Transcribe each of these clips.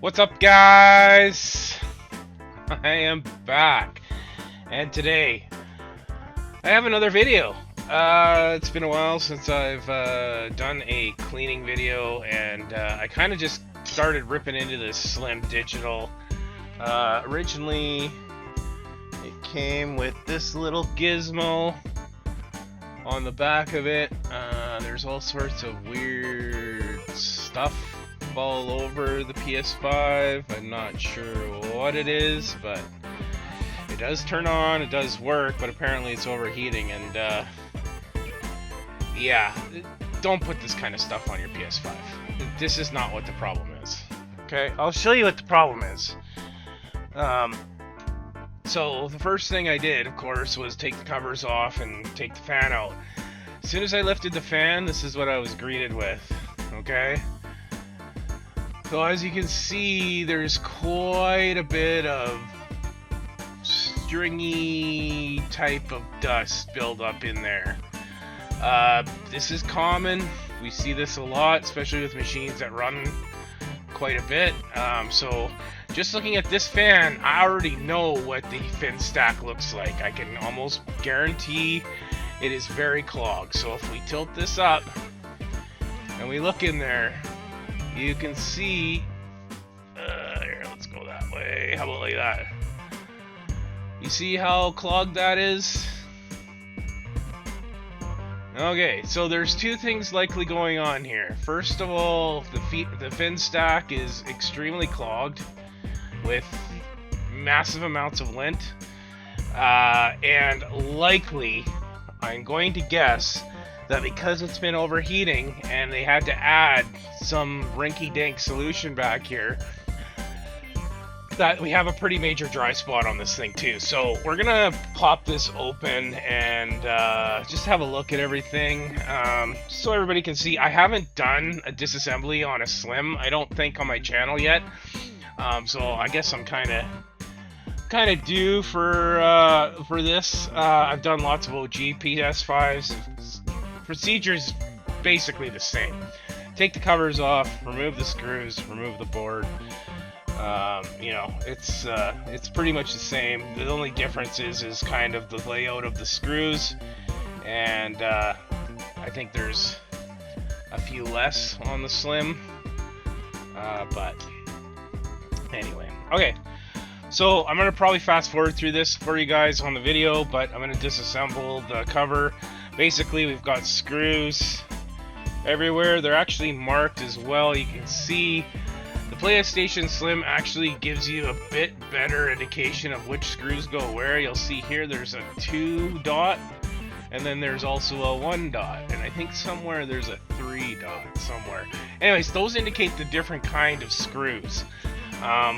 What's up, guys? I am back, and today I have another video. It's been a while since I've done a cleaning video, and I kind of just started ripping into this Slim Digital. Originally, it came with this little gizmo on the back of it. There's all sorts of weird stuff all over the PS5. I'm not sure what it is, but it does turn on, it does work, but apparently it's overheating, and yeah, don't put this kind of stuff on your PS5. This is not what the problem is. Okay, I'll show you what the problem is. So the first thing I did, of course, was take the covers off and take the fan out. As soon as I lifted the fan, this is what I was greeted with, okay? So as you can see, there's quite a bit of stringy type of dust build up in there. This is common. We see this a lot, especially with machines that run quite a bit. So just looking at this fan, I already know what the fin stack looks like. I can almost guarantee it is very clogged. So if we tilt this up and we look in there, you can see, here, let's go that way. How about like that? You see how clogged that is? Okay, so there's two things likely going on here. First of all, the fin stack is extremely clogged with massive amounts of lint, and likely, I'm going to guess, that because it's been overheating and they had to add some rinky-dink solution back here, that we have a pretty major dry spot on this thing too. So we're gonna pop this open and just have a look at everything, so everybody can see. I haven't done a disassembly on a Slim, I don't think, on my channel yet, so I guess I'm kind of due for this. I've done lots of OG PS5s. Procedure's basically the same. Take the covers off, remove the screws, remove the board. You know, it's pretty much the same. The only difference is kind of the layout of the screws, and I think there's a few less on the Slim, but anyway. Okay, so I'm gonna probably fast forward through this for you guys on the video, but I'm gonna disassemble the cover. Basically, we've got screws everywhere. They're actually marked as well. You can see the PlayStation Slim actually gives you a bit better indication of which screws go where. You'll see here there's a 2 dot, and then there's also a 1 dot, and I think somewhere there's a 3 dot somewhere. Anyways, those indicate the different kind of screws.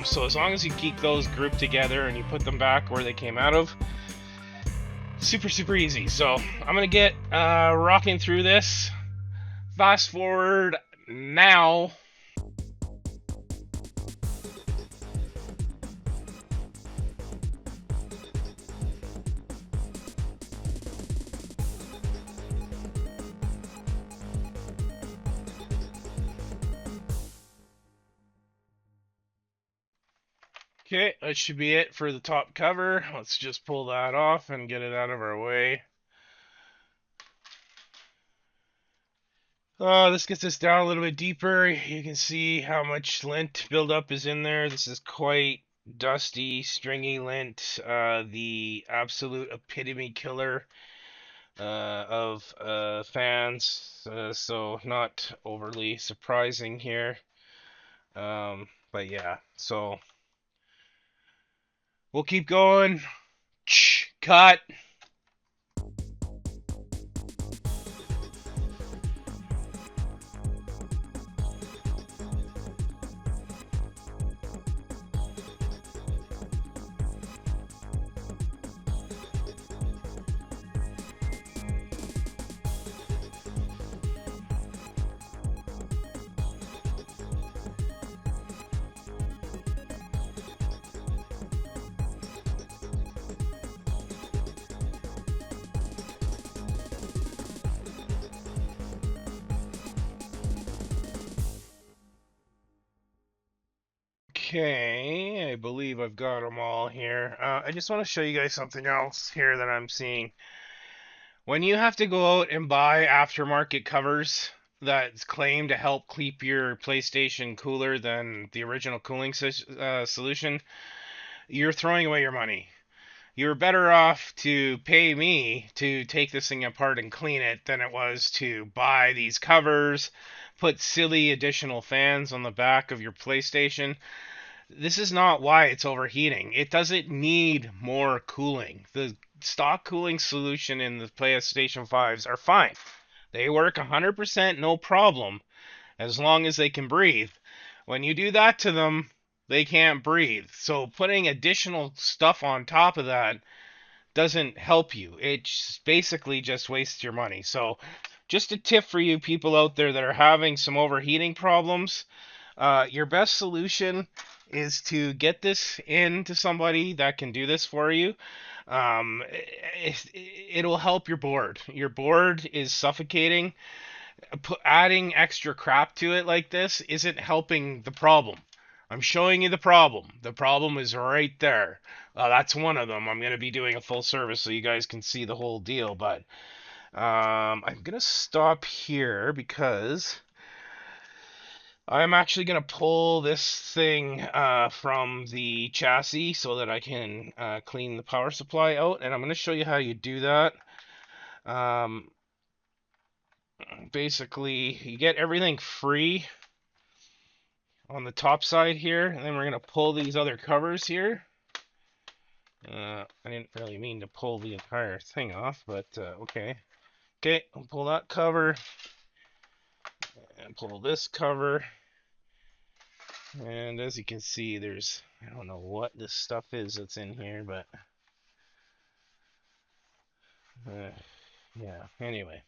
So as long as you keep those grouped together and you put them back where they came out of, super easy. So I'm gonna get rocking through this. Fast forward now. Okay, that should be it for the top cover. Let's just pull that off and get it out of our way. This gets us down a little bit deeper. You can see how much lint buildup is in there. This is quite dusty, stringy lint. The absolute epitome killer of fans. So not overly surprising here. But yeah, so we'll keep going. Cut. Okay, I believe I've got them all here. I just want to show you guys something else here that I'm seeing. When you have to go out and buy aftermarket covers that claim to help keep your PlayStation cooler than the original cooling solution, you're throwing away your money. You're better off to pay me to take this thing apart and clean it than it was to buy these covers, put silly additional fans on the back of your PlayStation. This is not why it's overheating. It doesn't need more cooling. The stock cooling solution in the PlayStation 5s are fine. They work 100% no problem as long as they can breathe. When you do that to them, they can't breathe. So putting additional stuff on top of that doesn't help you. It basically just wastes your money. So just a tip for you people out there that are having some overheating problems. Your best solution is to get this into somebody that can do this for you. It'll help your board. Your board is suffocating. Adding extra crap to it like this isn't helping the problem. I'm showing you the problem. The problem is right there. That's one of them. I'm going to be doing a full service so you guys can see the whole deal. But I'm going to stop here because I'm actually going to pull this thing from the chassis so that I can clean the power supply out. And I'm going to show you how you do that. Um, Basically, you get everything free on the top side here. And then we're going to pull these other covers here. I didn't really mean to pull the entire thing off, but okay. Okay, I'll pull that cover. And pull this cover. And as you can see, there's, I don't know what this stuff is that's in here, but uh, yeah, anyway,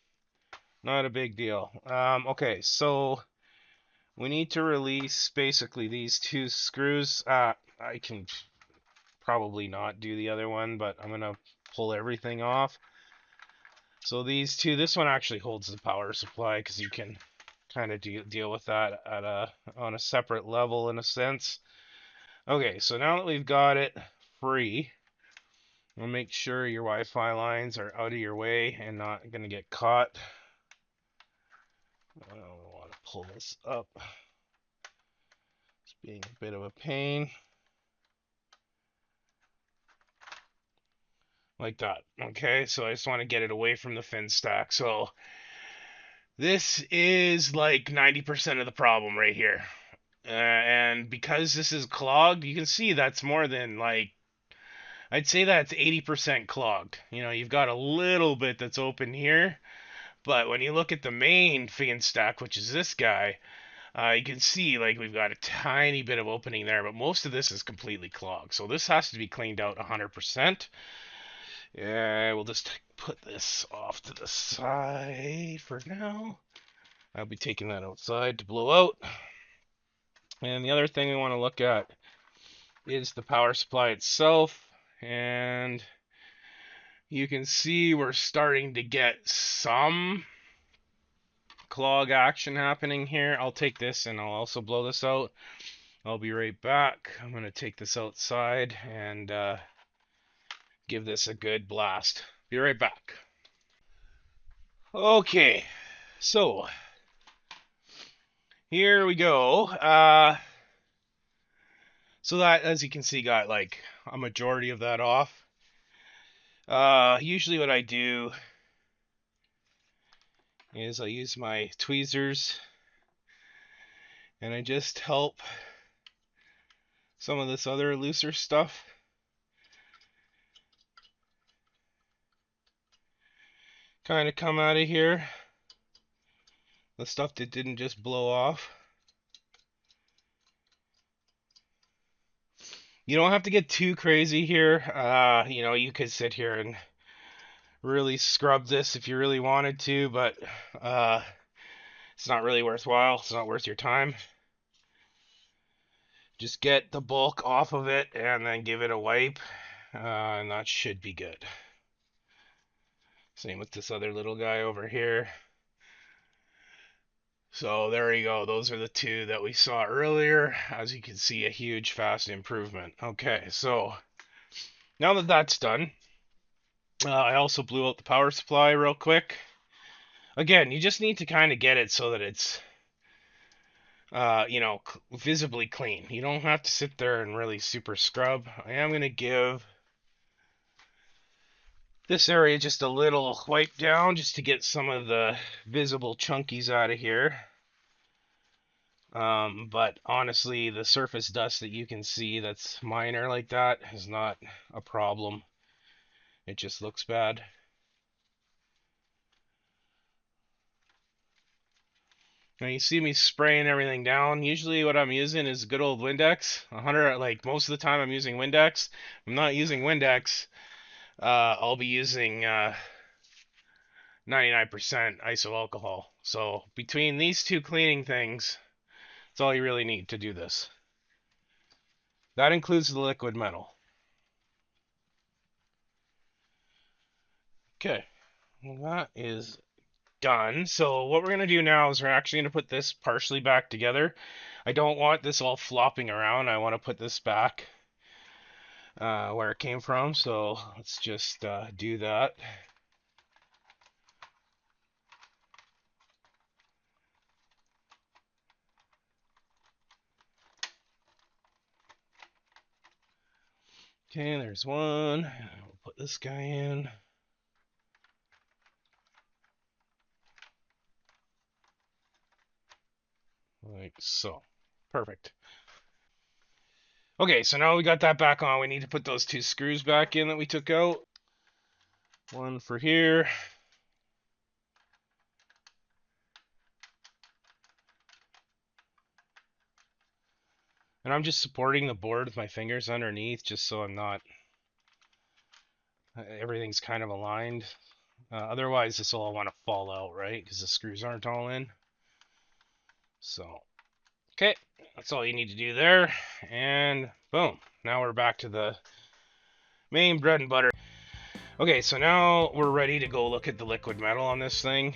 not a big deal. Okay, so we need to release basically these two screws. I can probably not do the other one, but I'm gonna pull everything off. So these two, this one actually holds the power supply because you can kind of deal with that at on a separate level in a sense. Okay, so now that we've got it free, we'll make sure your Wi-Fi lines are out of your way and not going to get caught. I don't want to pull this up. It's being a bit of a pain. Like that. Okay, so I just want to get it away from the fin stack. So this is like 90% of the problem right here. And because this is clogged, you can see that's more than like, I'd say that's 80% clogged. You know, you've got a little bit that's open here, but when you look at the main fan stack, which is this guy, you can see like we've got a tiny bit of opening there, but most of this is completely clogged. So this has to be cleaned out 100%. Yeah, we'll just put this off to the side for now. I'll be taking that outside to blow out. And the other thing we want to look at is the power supply itself. And you can see we're starting to get some clog action happening here. I'll take this and I'll also blow this out. I'll be right back. I'm going to take this outside and give this a good blast. Be right back. Okay, so here we go. So that, as you can see, got like a majority of that off. Usually what I do is I use my tweezers and I just help some of this other looser stuff kind of come out of here. The stuff that didn't just blow off. You don't have to get too crazy here. You know, you could sit here and really scrub this if you really wanted to, but it's not really worthwhile. It's not worth your time. Just get the bulk off of it and then give it a wipe, and that should be good. Same with this other little guy over here. So there you go. Those are the two that we saw earlier. As you can see, a huge, fast improvement. Okay, so now that that's done, I also blew out the power supply real quick. Again, you just need to kind of get it so that it's, visibly clean. You don't have to sit there and really super scrub. I am going to give this area just a little wipe down just to get some of the visible chunkies out of here. But honestly, the surface dust that you can see that's minor like that is not a problem. It just looks bad. Now you see me spraying everything down. Usually what I'm using is good old Windex. 100, like most of the time I'm using Windex. If I'm not using Windex, I'll be using 99% iso alcohol. So between these two cleaning things, that's all you really need to do this. That includes the liquid metal. Okay, well, that is done. So what we're going to do now is we're actually going to put this partially back together. I don't want this all flopping around. I want to put this back where it came from. So let's just do that. Okay, there's one. We'll put this guy in. Like so. Perfect. Okay, so now we got that back on. We need to put those two screws back in that we took out. One for here. And I'm just supporting the board with my fingers underneath just so I'm not... everything's kind of aligned. Otherwise, this will all want to fall out, right? Because the screws aren't all in. So, okay, that's all you need to do there. And boom, now we're back to the main bread and butter. Okay, so now we're ready to go look at the liquid metal on this thing.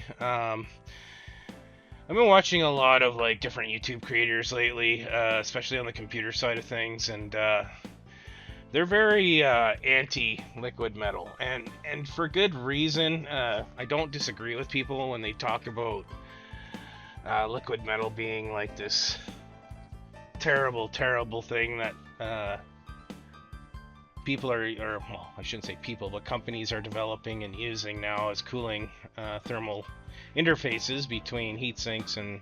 I've been watching a lot of like different YouTube creators lately, especially on the computer side of things, and they're very anti-liquid metal, and for good reason. I don't disagree with people when they talk about liquid metal being like this terrible, terrible thing that people are, or well, I shouldn't say people, but companies are developing and using now as cooling thermal interfaces between heat sinks and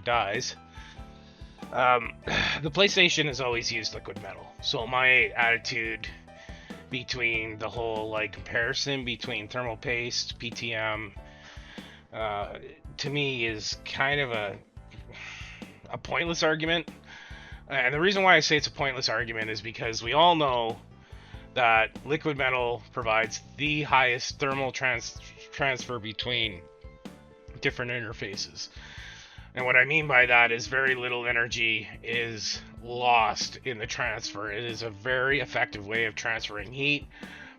dies. The PlayStation has always used liquid metal, so my attitude between the whole like comparison between thermal paste, PTM, to me is kind of a pointless argument. And the reason why I say it's a pointless argument is because we all know that liquid metal provides the highest thermal transfer between different interfaces. And what I mean by that is very little energy is lost in the transfer. It is a very effective way of transferring heat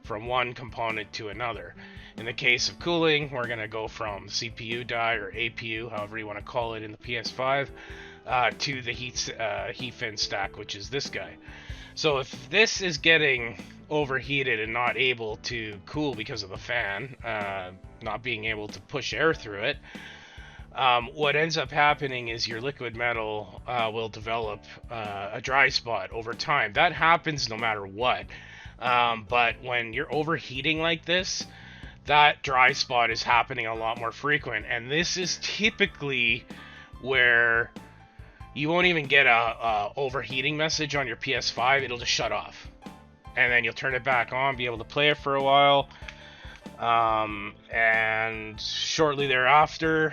from one component to another. In the case of cooling, we're going to go from CPU die or APU, however you want to call it in the PS5, to the heat fin stack, which is this guy. So if this is getting overheated and not able to cool because of the fan, not being able to push air through it, what ends up happening is your liquid metal will develop a dry spot over time. That happens no matter what. But when you're overheating like this, that dry spot is happening a lot more frequent. And this is typically where you won't even get a overheating message on your PS5. It'll just shut off. And then you'll turn it back on, be able to play it for a while. And shortly thereafter,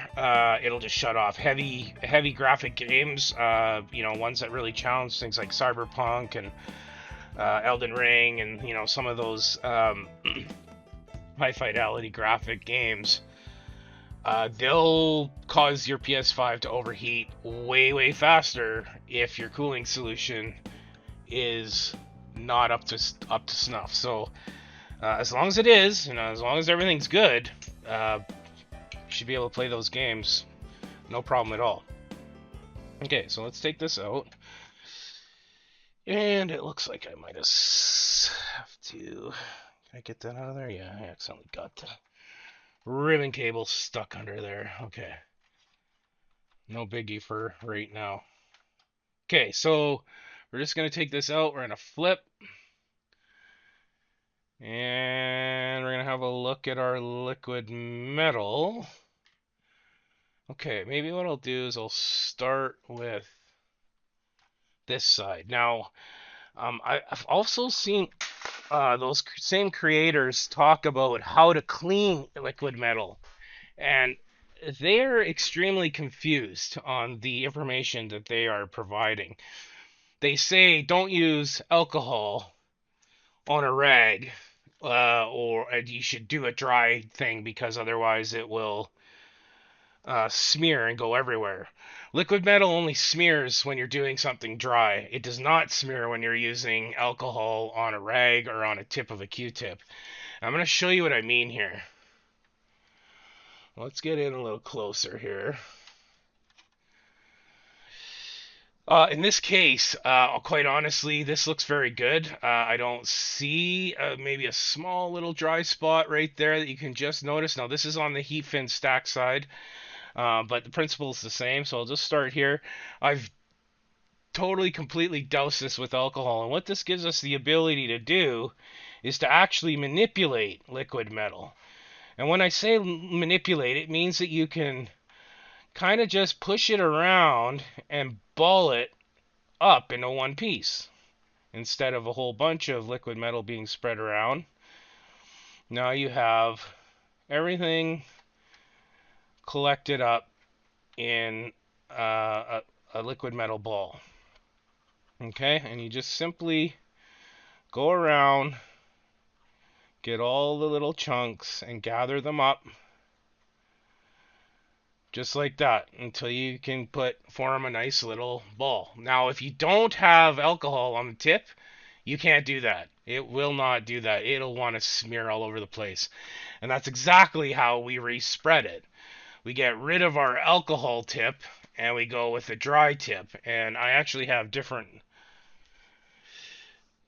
it'll just shut off. Heavy graphic games, ones that really challenge things like Cyberpunk and Elden Ring, and some of those high fidelity graphic games, they'll cause your PS5 to overheat way faster if your cooling solution is not up to snuff. So as long as it is, as long as everything's good, you should be able to play those games, no problem at all. Okay, so let's take this out. And it looks like I might have to... Can I get that out of there? Yeah, I accidentally got the ribbon cable stuck under there. Okay. No biggie for right now. Okay, so we're just going to take this out. We're going to flip. And we're going to have a look at our liquid metal. Okay, maybe what I'll do is I'll start with this side. Now, I've also seen those same creators talk about how to clean liquid metal, and they're extremely confused on the information that they are providing. They say don't use alcohol on a rag, or you should do a dry thing because otherwise it will smear and go everywhere. Liquid metal only smears when you're doing something dry. It does not smear when you're using alcohol on a rag or on a tip of a Q-tip. I'm going to show you what I mean here. Let's get in a little closer here. In this case, quite honestly, this looks very good. I don't see maybe a small little dry spot right there that you can just notice. Now, this is on the heat fin stack side, but the principle is the same. So I'll just start here. I've totally, completely doused this with alcohol, and what this gives us the ability to do is to actually manipulate liquid metal. And when I say manipulate, it means that you can kind of just push it around and ball it up into one piece instead of a whole bunch of liquid metal being spread around. Now you have everything collected up in a liquid metal ball. Okay, and you just simply go around, get all the little chunks and gather them up just like that until you can form a nice little ball. Now, if you don't have alcohol on the tip, you can't do that. It will not do that. It'll want to smear all over the place. And that's exactly how we respread it. We get rid of our alcohol tip and we go with a dry tip. And I actually have different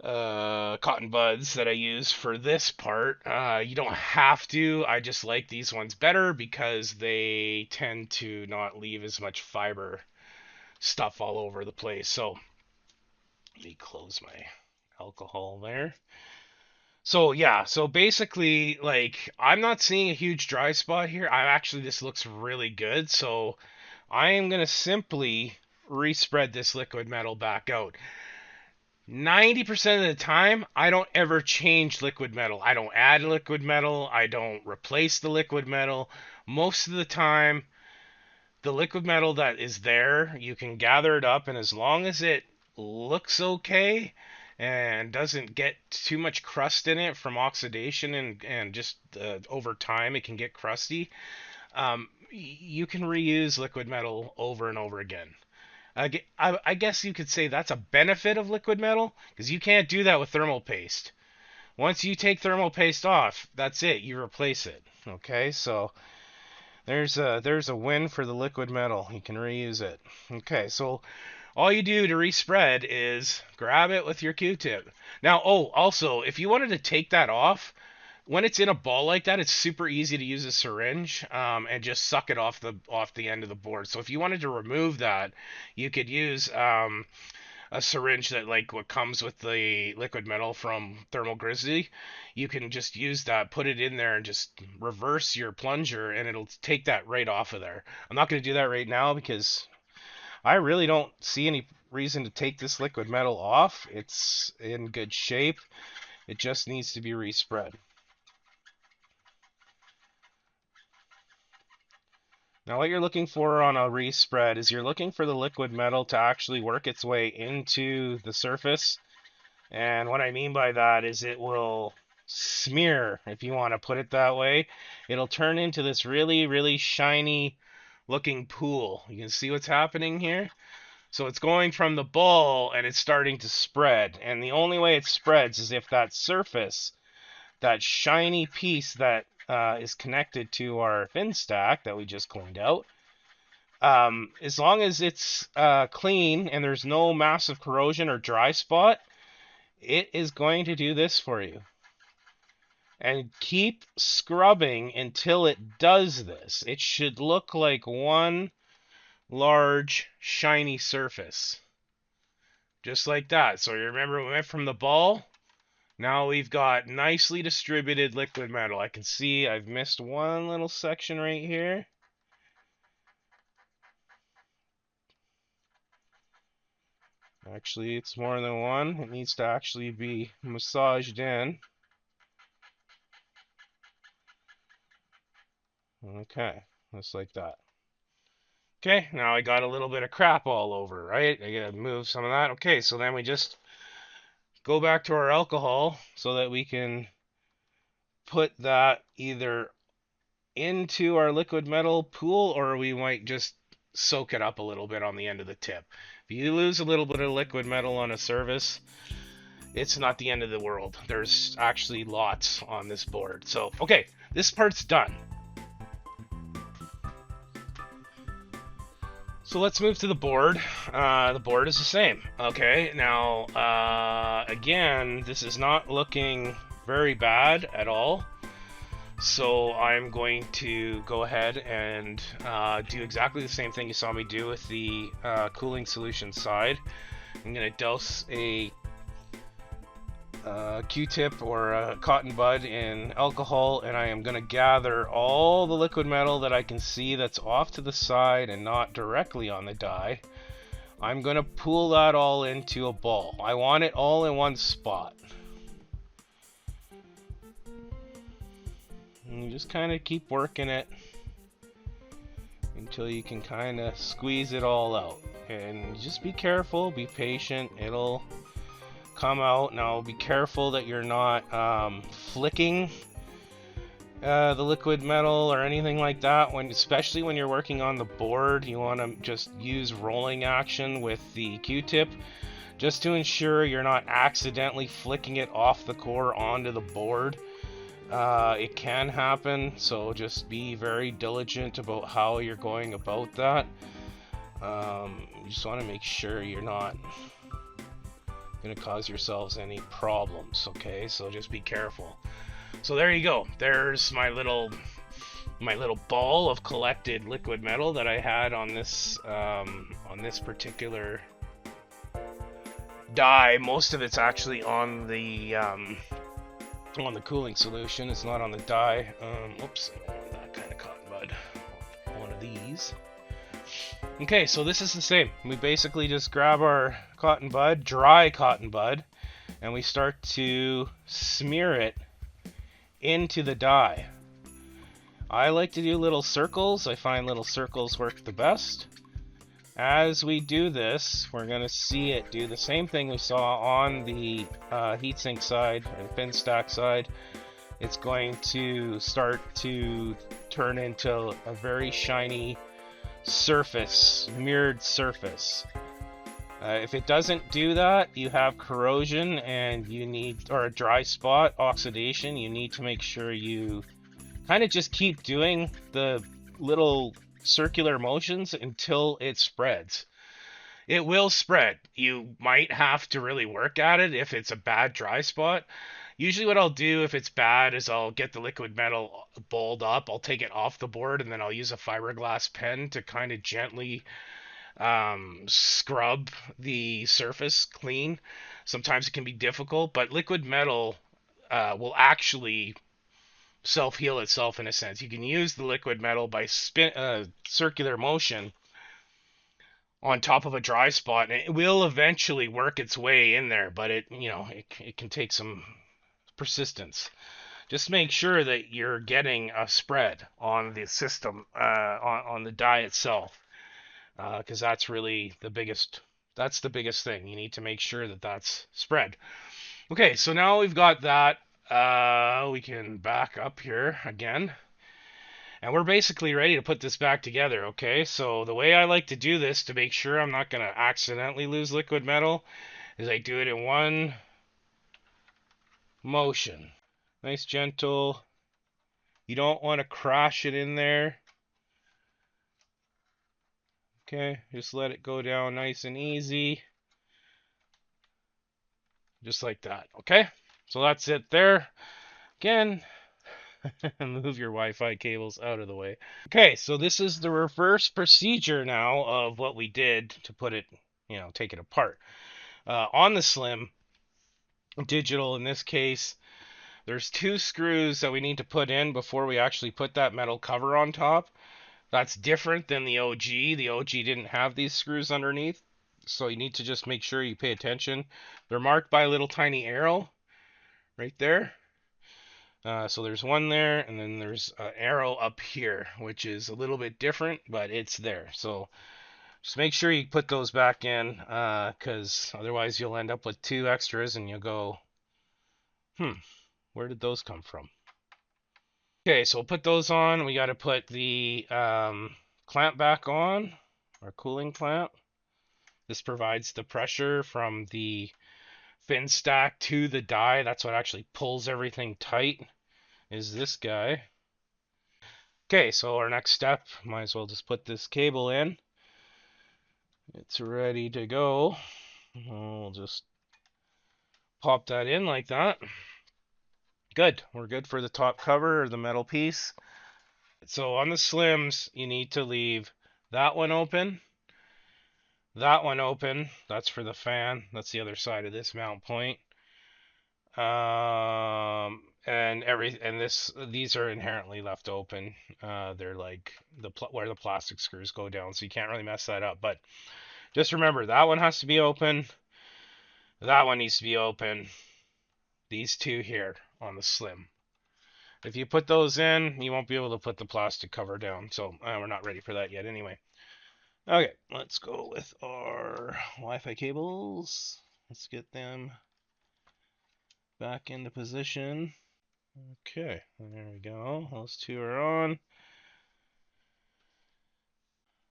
cotton buds that I use for this part. You don't have to. I just like these ones better because they tend to not leave as much fiber stuff all over the place. So let me close my alcohol there. So yeah, so basically, like, I'm not seeing a huge dry spot here. This looks really good. So I am gonna simply respread this liquid metal back out. 90% of the time, I don't ever change liquid metal. I don't add liquid metal. I don't replace the liquid metal. Most of the time, the liquid metal that is there, you can gather it up, and as long as it looks okay and doesn't get too much crust in it from oxidation and just over time it can get crusty, you can reuse liquid metal over and over again. I guess you could say that's a benefit of liquid metal because you can't do that with thermal paste. Once you take thermal paste off, that's it. You replace it. Okay, so there's a win for the liquid metal. You can reuse it. Okay, so all you do to respread is grab it with your Q-tip. Now, oh, also, if you wanted to take that off, when it's in a ball like that, it's super easy to use a syringe and just suck it off the end of the board. So if you wanted to remove that, you could use a syringe that like what comes with the liquid metal from Thermal Grizzly. You can just use that, put it in there, and just reverse your plunger, and it'll take that right off of there. I'm not going to do that right now because I really don't see any reason to take this liquid metal off. It's in good shape. It just needs to be respread. Now what you're looking for on a respread is you're looking for the liquid metal to actually work its way into the surface. And what I mean by that is it will smear, if you want to put it that way. It'll turn into this really, really shiny looking pool. You can see what's happening here? So it's going from the ball and it's starting to spread. And the only way it spreads is if that surface, that shiny piece that is connected to our fin stack that we just cleaned out, as long as it's clean and there's no massive corrosion or dry spot, it is going to do this for you. And keep scrubbing until it does this. It should look like one large shiny surface. Just like that. So you remember we went from the ball? Now we've got nicely distributed liquid metal. I can see I've missed one little section right here. Actually, it's more than one. It needs to actually be massaged in. Okay, just like that. Okay, now I got a little bit of crap all over, right? I gotta move some of that. Okay, so then we just go back to our alcohol so that we can put that either into our liquid metal pool, or we might just soak it up a little bit on the end of the tip. If you lose a little bit of liquid metal on a service, it's not the end of the world. There's actually lots on this board. So, okay, this part's done. So let's move to the board. The board is the same. Okay, now, again, this is not looking very bad at all. So I'm going to go ahead and do exactly the same thing you saw me do with the cooling solution side. I'm going to douse a Q-tip or a cotton bud in alcohol, and I am going to gather all the liquid metal that I can see that's off to the side and not directly on the die. I'm going to pool that all into a ball. I want it all in one spot. And you just kind of keep working it until you can kind of squeeze it all out. And just be careful, be patient, it'll come out. Now be careful that you're not flicking the liquid metal or anything like that, especially when you're working on the board. You want to just use rolling action with the Q-tip just to ensure you're not accidentally flicking it off the core onto the board. It can happen, so just be very diligent about how you're going about that. You just want to make sure you're not going to cause yourselves any problems, okay? So just be careful. So there you go. There's my little ball of collected liquid metal that I had on this particular die. Most of it's actually on the cooling solution. It's not on the die. Oops, I don't want that kind of cotton bud. One of these. Okay, so this is the same. We basically just grab our cotton bud, dry cotton bud, and we start to smear it into the die. I like to do little circles. I find little circles work the best. As we do this, we're going to see it do the same thing we saw on the heatsink side, or the fin stack side. It's going to start to turn into a very shiny surface, mirrored surface. If it doesn't do that, you have corrosion and you need, or a dry spot, oxidation. You need to make sure you kind of just keep doing the little circular motions until it spreads. It will spread. You might have to really work at it if it's a bad dry spot. Usually what I'll do if it's bad is I'll get the liquid metal balled up, I'll take it off the board, and then I'll use a fiberglass pen to kind of gently scrub the surface clean. Sometimes it can be difficult, but liquid metal will actually self-heal itself in a sense. You can use the liquid metal by circular motion on top of a dry spot, and it will eventually work its way in there, but it can take some persistence. Just make sure that you're getting a spread on the system, on the die itself, because that's really the biggest thing. You need to make sure that that's spread. Okay, so now we've got that. We can back up here again. And we're basically ready to put this back together, okay? So the way I like to do this to make sure I'm not going to accidentally lose liquid metal is I do it in one motion. Nice, gentle. You don't want to crash it in there. Okay, just let it go down nice and easy. Just like that, okay? So that's it there. Again, move your Wi-Fi cables out of the way. Okay, so this is the reverse procedure now of what we did to put it, take it apart. On the Slim Digital, in this case, there's 2 screws that we need to put in before we actually put that metal cover on top. That's different than the OG. The OG didn't have these screws underneath, so you need to just make sure you pay attention. They're marked by a little tiny arrow right there. So there's one there, and then there's an arrow up here, which is a little bit different, but it's there. So just make sure you put those back in, because otherwise you'll end up with 2 extras, and you'll go, where did those come from? Okay, so we'll put those on. We got to put the clamp back on, our cooling clamp. This provides the pressure from the fin stack to the die. That's what actually pulls everything tight, is this guy. Okay, so our next step, might as well just put this cable in. It's ready to go. We'll just pop that in like that. Good, we're good for the top cover or the metal piece. So on the Slims, you need to leave that one open, that one open. That's for the fan. That's the other side of this mount point. These are inherently left open. They're like where the plastic screws go down, so you can't really mess that up. But just remember, that one has to be open. That one needs to be open. These 2 here on the Slim. If you put those in, you won't be able to put the plastic cover down. So we're not ready for that yet anyway. Okay, let's go with our Wi-Fi cables. Let's get them back into position. Okay, there we go. Those 2 are on.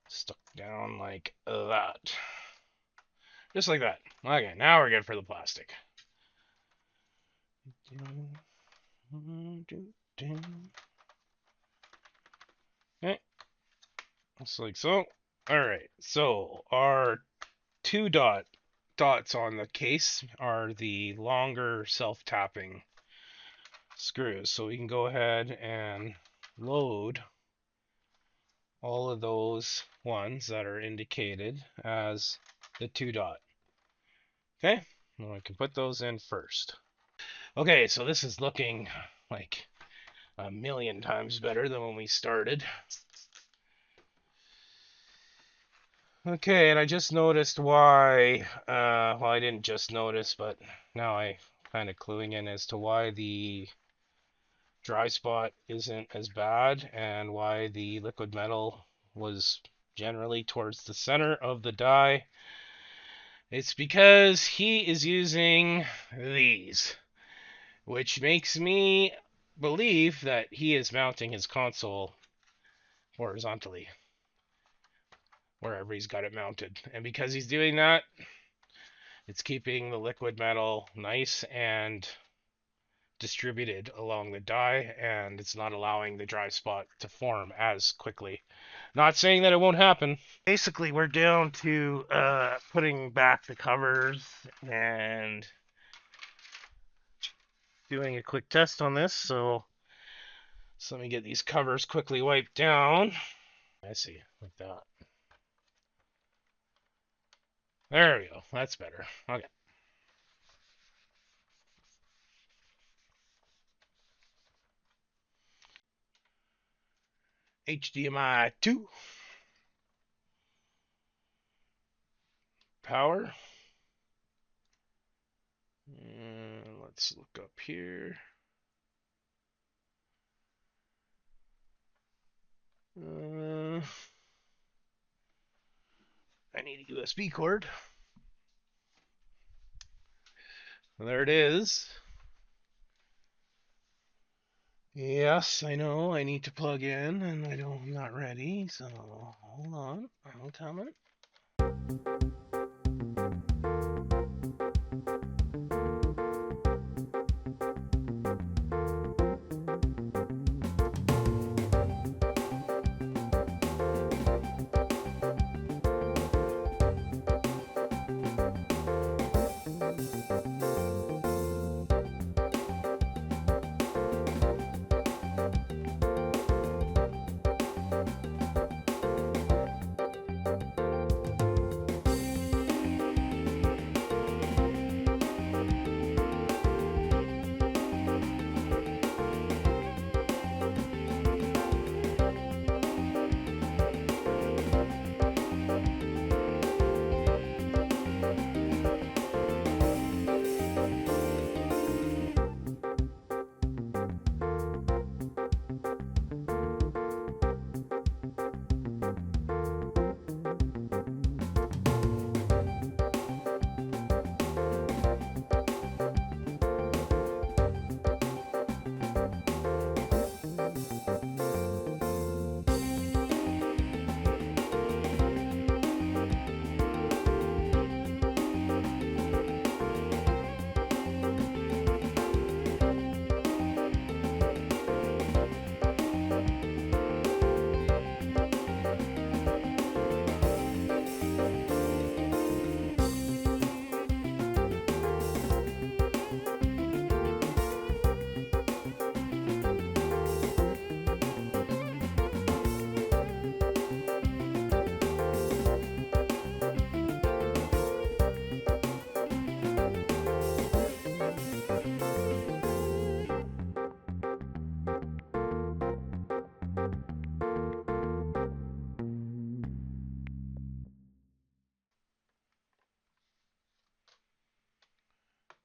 Stuck down like that. Just like that. Okay, now we're good for the plastic. Okay, just like so. Alright, so our 2 dots on the case are the longer self-tapping screws. So we can go ahead and load all of those ones that are indicated as the 2 dot. Okay, well, I can put those in first. Okay, so this is looking like a million times better than when we started. Okay, and I just noticed why, well, I didn't just notice, but now I kind of cluing in as to why the dry spot isn't as bad and why the liquid metal was generally towards the center of the die. It's because he is using these, which makes me believe that he is mounting his console horizontally wherever he's got it mounted. And because he's doing that, it's keeping the liquid metal nice and distributed along the die, and it's not allowing the dry spot to form as quickly. Not saying that it won't happen. Basically, we're down to putting back the covers and doing a quick test on this. So let me get these covers quickly wiped down. I see, like that. There we go. That's better. Okay. HDMI 2. Power. And let's look up here. I need a USB cord. There it is. Yes, I know I need to plug in, and I'm not ready, so hold on. I'm coming.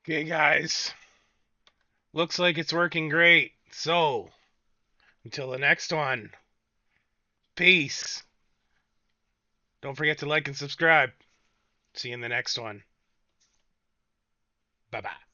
Okay, guys. Looks like it's working great. So, until the next one, peace. Don't forget to like and subscribe. See you in the next one. Bye bye.